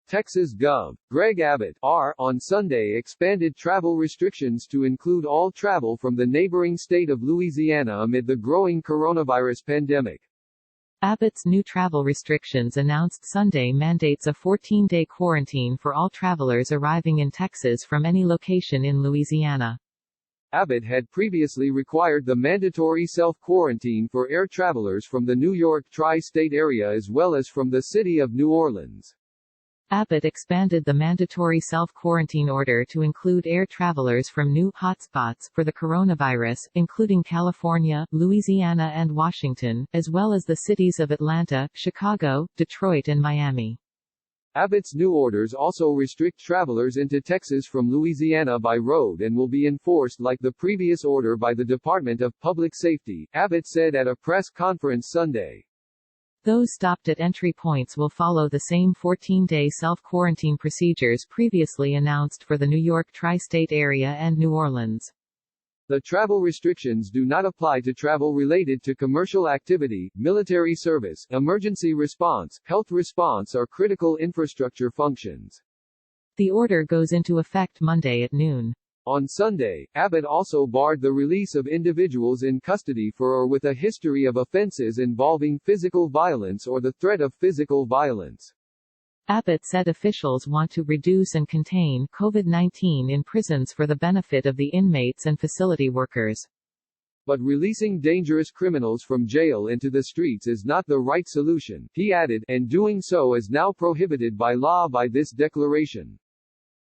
Texas Gov. Greg Abbott, R., on Sunday expanded travel restrictions to include all travel from the neighboring state of Louisiana amid the growing coronavirus pandemic. Abbott's new travel restrictions announced Sunday mandates a 14-day quarantine for all travelers arriving in Texas from any location in Louisiana. Abbott had previously required the mandatory self-quarantine for air travelers from the New York tri-state area as well as from the city of New Orleans. Abbott expanded the mandatory self-quarantine order to include air travelers from new hotspots for the coronavirus, including California, Louisiana and Washington, as well as the cities of Atlanta, Chicago, Detroit and Miami. Abbott's new orders also restrict travelers into Texas from Louisiana by road and will be enforced like the previous order by the Department of Public Safety, Abbott said at a press conference Sunday. Those stopped at entry points will follow the same 14-day self-quarantine procedures previously announced for the New York tri-state area and New Orleans. The travel restrictions do not apply to travel related to commercial activity, military service, emergency response, health response or critical infrastructure functions. The order goes into effect Monday at noon. On Sunday, Abbott also barred the release of individuals in custody for or with a history of offenses involving physical violence or the threat of physical violence. Abbott said officials want to reduce and contain COVID-19 in prisons for the benefit of the inmates and facility workers. But releasing dangerous criminals from jail into the streets is not the right solution, he added, and doing so is now prohibited by law by this declaration.